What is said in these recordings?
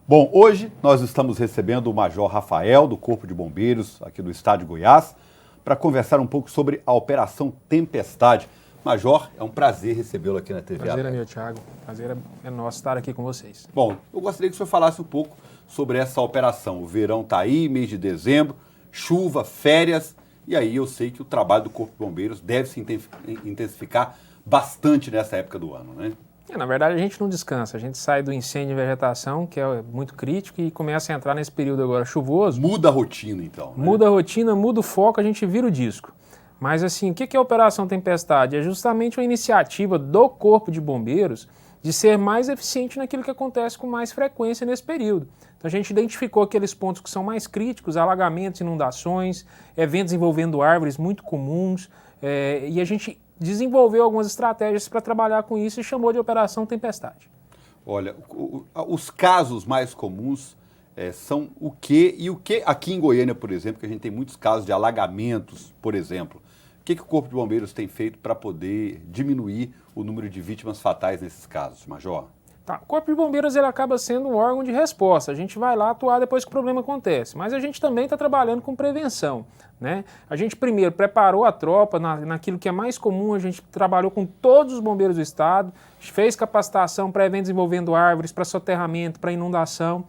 Bom, hoje nós estamos recebendo o Major Rafael, do Corpo de Bombeiros, aqui do estado de Goiás, para conversar um pouco sobre a Operação Tempestade. Major, é um prazer recebê-lo aqui na TV. Prazer é meu, Thiago. Prazer é nosso estar aqui com vocês. Bom, eu gostaria que o senhor falasse um pouco sobre essa operação. O verão está aí, mês de dezembro, chuva, férias, e aí eu sei que o trabalho do Corpo de Bombeiros deve se intensificar bastante nessa época do ano, né? Na verdade, a gente não descansa. A gente sai do incêndio em vegetação, que é muito crítico, e começa a entrar nesse período agora chuvoso. Muda a rotina, então. Né? Muda a rotina, muda o foco, a gente vira o disco. Mas assim, o que é a Operação Tempestade? É justamente uma iniciativa do Corpo de Bombeiros de ser mais eficiente naquilo que acontece com mais frequência nesse período. Então a gente identificou aqueles pontos que são mais críticos, alagamentos, inundações, eventos envolvendo árvores muito comuns, e a gente desenvolveu algumas estratégias para trabalhar com isso e chamou de Operação Tempestade. Olha, os casos mais comuns são o quê? E o que aqui em Goiânia, por exemplo, que a gente tem muitos casos de alagamentos, por exemplo. O que o Corpo de Bombeiros tem feito para poder diminuir o número de vítimas fatais nesses casos, Major? Tá. O Corpo de Bombeiros ele acaba sendo um órgão de resposta. A gente vai lá atuar depois que o problema acontece. Mas a gente também está trabalhando com prevenção. Né? A gente primeiro preparou a tropa naquilo que é mais comum, a gente trabalhou com todos os bombeiros do estado, fez capacitação para eventos envolvendo árvores, para soterramento, para inundação.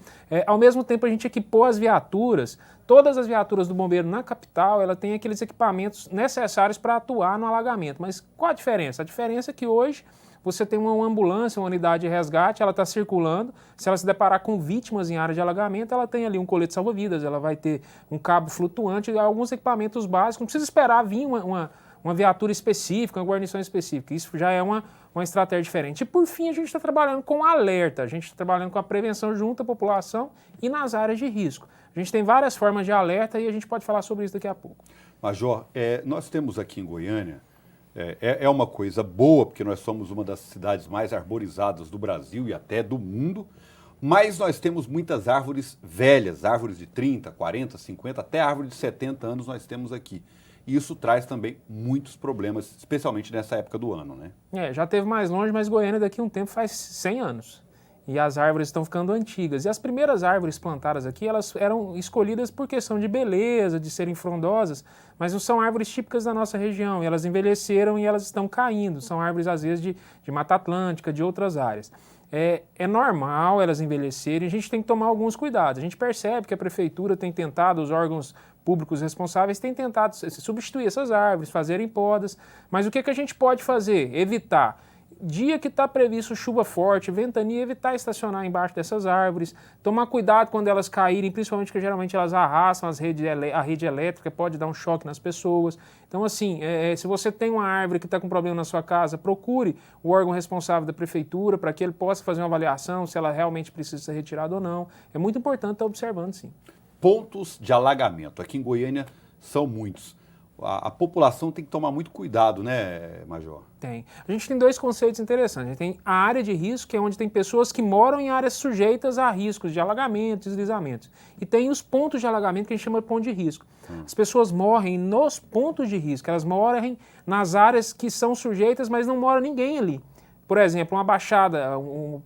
Ao mesmo tempo a gente equipou as viaturas, todas as viaturas do bombeiro na capital, ela tem aqueles equipamentos necessários para atuar no alagamento. Mas qual a diferença? A diferença é que hoje você tem uma ambulância, uma unidade de resgate, ela está circulando. Se ela se deparar com vítimas em área de alagamento, ela tem ali um colete salva-vidas, ela vai ter um cabo flutuante, alguns equipamentos básicos. Não precisa esperar vir uma viatura específica, uma guarnição específica. Isso já é uma estratégia diferente. E por fim, a gente está trabalhando com alerta, a gente está trabalhando com a prevenção junto à população e nas áreas de risco. A gente tem várias formas de alerta e a gente pode falar sobre isso daqui a pouco. Major, nós temos aqui em Goiânia, é uma coisa boa, porque nós somos uma das cidades mais arborizadas do Brasil e até do mundo, mas nós temos muitas árvores velhas, árvores de 30, 40, 50, até árvore de 70 anos nós temos aqui. E isso traz também muitos problemas, especialmente nessa época do ano, né? Já teve mais longe, mas Goiânia daqui a um tempo faz 100 anos. E as árvores estão ficando antigas. E as primeiras árvores plantadas aqui, elas eram escolhidas por questão de beleza, de serem frondosas, mas não são árvores típicas da nossa região. E elas envelheceram e elas estão caindo. São árvores, às vezes, de Mata Atlântica, de outras áreas. É normal elas envelhecerem, a gente tem que tomar alguns cuidados. A gente percebe que a prefeitura tem tentado, os órgãos públicos responsáveis têm tentado substituir essas árvores, fazerem podas, mas o que a gente pode fazer? Evitar. Dia que está previsto chuva forte, ventania, evitar estacionar embaixo dessas árvores, tomar cuidado quando elas caírem, principalmente porque geralmente elas arrastam a rede elétrica, pode dar um choque nas pessoas. Então assim, se você tem uma árvore que está com problema na sua casa, procure o órgão responsável da prefeitura para que ele possa fazer uma avaliação se ela realmente precisa ser retirada ou não. É muito importante estar observando, sim. Pontos de alagamento. Aqui em Goiânia são muitos. A população tem que tomar muito cuidado, né, Major? Tem. A gente tem dois conceitos interessantes. A gente tem a área de risco, que é onde tem pessoas que moram em áreas sujeitas a riscos de alagamento, deslizamentos. E tem os pontos de alagamento que a gente chama de ponto de risco. As pessoas morrem nos pontos de risco, elas morrem nas áreas que são sujeitas, mas não mora ninguém ali. Por exemplo, uma baixada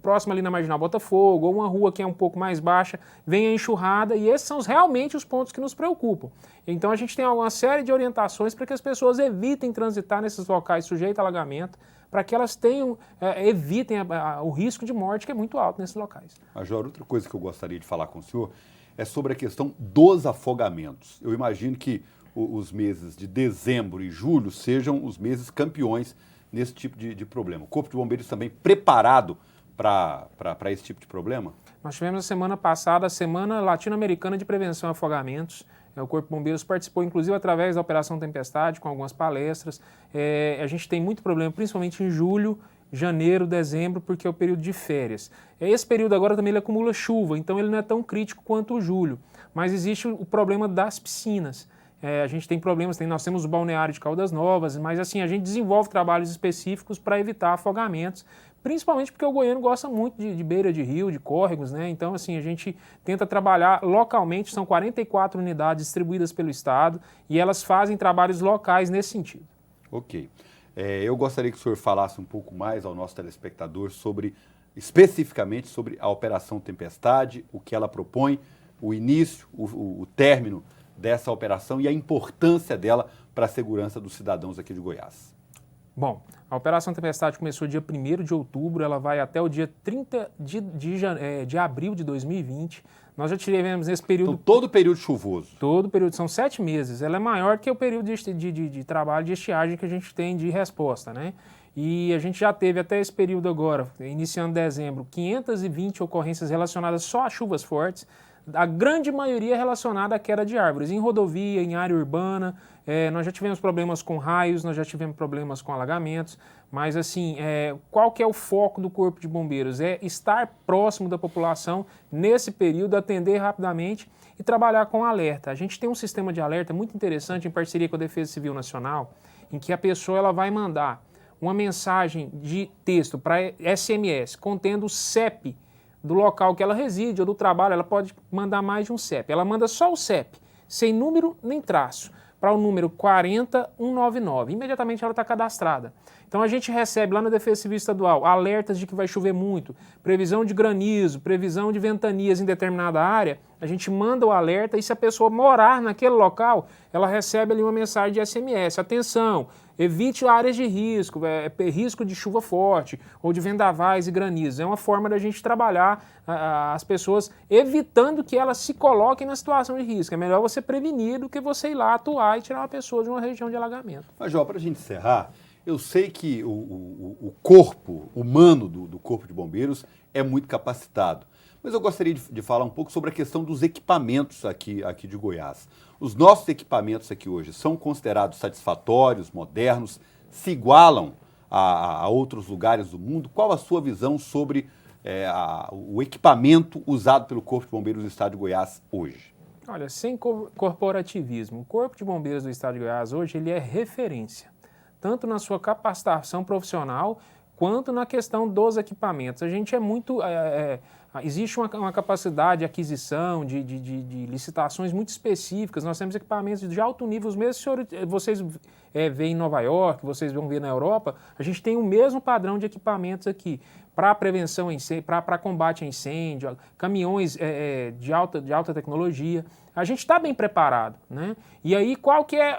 próxima ali na Marginal Botafogo, ou uma rua que é um pouco mais baixa, vem a enxurrada, e esses são realmente os pontos que nos preocupam. Então a gente tem uma série de orientações para que as pessoas evitem transitar nesses locais sujeitos a alagamento, para que elas evitem o risco de morte que é muito alto nesses locais. Major, outra coisa que eu gostaria de falar com o senhor é sobre a questão dos afogamentos. Eu imagino que os meses de dezembro e julho sejam os meses campeões nesse tipo de problema. O Corpo de Bombeiros também preparado para esse tipo de problema? Nós tivemos a semana passada a Semana Latino-Americana de Prevenção a Afogamentos. O Corpo de Bombeiros participou, inclusive, através da Operação Tempestade, com algumas palestras. A gente tem muito problema, principalmente em julho, janeiro, dezembro, porque é o período de férias. Esse período agora também ele acumula chuva, então ele não é tão crítico quanto o julho. Mas existe o problema das piscinas. A gente tem problemas, nós temos o balneário de Caldas Novas, mas assim, a gente desenvolve trabalhos específicos para evitar afogamentos, principalmente porque o goiano gosta muito de beira de rio, de córregos, né? Então assim, a gente tenta trabalhar localmente, são 44 unidades distribuídas pelo estado e elas fazem trabalhos locais nesse sentido. Ok. Eu gostaria que o senhor falasse um pouco mais ao nosso telespectador sobre especificamente sobre a Operação Tempestade, o que ela propõe, o início, o término dessa operação e a importância dela para a segurança dos cidadãos aqui de Goiás. Bom, a Operação Tempestade começou dia 1º de outubro, ela vai até o dia 30 de abril de 2020. Nós já tivemos nesse período... Então, todo período chuvoso. Todo período, são 7 meses. Ela é maior que o período de trabalho de estiagem que a gente tem de resposta, né? E a gente já teve até esse período agora, iniciando dezembro, 520 ocorrências relacionadas só a chuvas fortes, a grande maioria relacionada à queda de árvores, em rodovia, em área urbana. Nós já tivemos problemas com raios, nós já tivemos problemas com alagamentos, mas assim, qual que é o foco do Corpo de Bombeiros? É estar próximo da população nesse período, atender rapidamente e trabalhar com alerta. A gente tem um sistema de alerta muito interessante em parceria com a Defesa Civil Nacional, em que a pessoa ela vai mandar uma mensagem de texto para SMS contendo o CEP do local que ela reside ou do trabalho. Ela pode mandar mais de um CEP. Ela manda só o CEP, sem número nem traço, para o número 40199. Imediatamente ela está cadastrada. Então a gente recebe lá na Defesa Civil Estadual alertas de que vai chover muito, previsão de granizo, previsão de ventanias em determinada área. A gente manda o alerta e se a pessoa morar naquele local, ela recebe ali uma mensagem de SMS. Atenção, evite áreas de risco, risco de chuva forte ou de vendavais e granizos. É uma forma da gente trabalhar as pessoas evitando que elas se coloquem na situação de risco. É melhor você prevenir do que você ir lá atuar e tirar uma pessoa de uma região de alagamento. Major, para a gente encerrar, eu sei que o corpo humano do Corpo de Bombeiros é muito capacitado, mas eu gostaria de falar um pouco sobre a questão dos equipamentos aqui de Goiás. Os nossos equipamentos aqui hoje são considerados satisfatórios, modernos, se igualam a outros lugares do mundo? Qual a sua visão sobre o equipamento usado pelo Corpo de Bombeiros do Estado de Goiás hoje? Olha, sem corporativismo, o Corpo de Bombeiros do Estado de Goiás hoje ele é referência, tanto na sua capacitação profissional quanto na questão dos equipamentos. A gente é muito... existe uma capacidade de aquisição, de licitações muito específicas. Nós temos equipamentos de alto nível, os mesmos que vocês veem em Nova York, vocês vão ver na Europa. A gente tem o mesmo padrão de equipamentos aqui para prevenção, para combate a incêndio, caminhões de alta tecnologia. A gente está bem preparado, né? E aí qual que é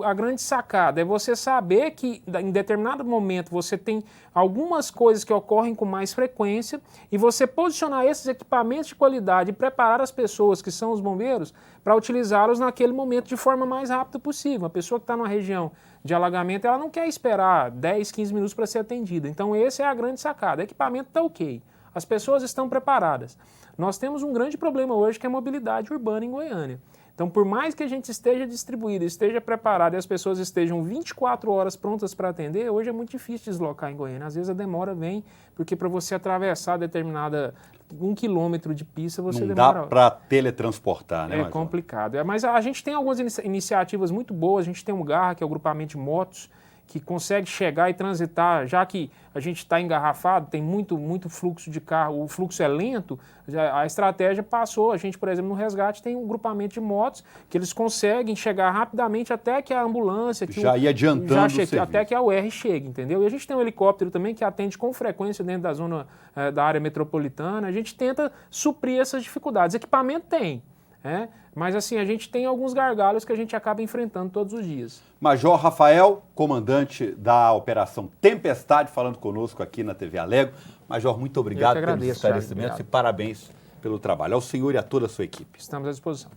a grande sacada? É você saber que em determinado momento você tem algumas coisas que ocorrem com mais frequência e você posicionar esses equipamentos de qualidade e preparar as pessoas que são os bombeiros para utilizá-los naquele momento de forma mais rápida possível. A pessoa que está numa região de alagamento, ela não quer esperar 10, 15 minutos para ser atendida. Então essa é a grande sacada. O equipamento está ok. As pessoas estão preparadas. Nós temos um grande problema hoje que é a mobilidade urbana em Goiânia. Então, por mais que a gente esteja distribuído, esteja preparado e as pessoas estejam 24 horas prontas para atender, hoje é muito difícil deslocar em Goiânia. Às vezes a demora vem, porque para você atravessar determinada 1 quilômetro de pista, você não demora... Não dá para teletransportar, né, Major? É complicado. Mas a gente tem algumas iniciativas muito boas. A gente tem o GARRA, que é o grupamento de motos, que consegue chegar e transitar, já que a gente está engarrafado, tem muito fluxo de carro, o fluxo é lento, a estratégia passou, a gente, por exemplo, no resgate tem um grupamento de motos que eles conseguem chegar rapidamente até que a ambulância... Já ia adiantando o serviço. Até que a UR chegue, entendeu? E a gente tem um helicóptero também que atende com frequência dentro da zona da área metropolitana, a gente tenta suprir essas dificuldades. Equipamento tem, mas assim, a gente tem alguns gargalos que a gente acaba enfrentando todos os dias. Major Rafael, comandante da Operação Tempestade, falando conosco aqui na TV Alego. Major, muito obrigado pelos esclarecimentos e parabéns pelo trabalho. Ao senhor e a toda a sua equipe. Estamos à disposição.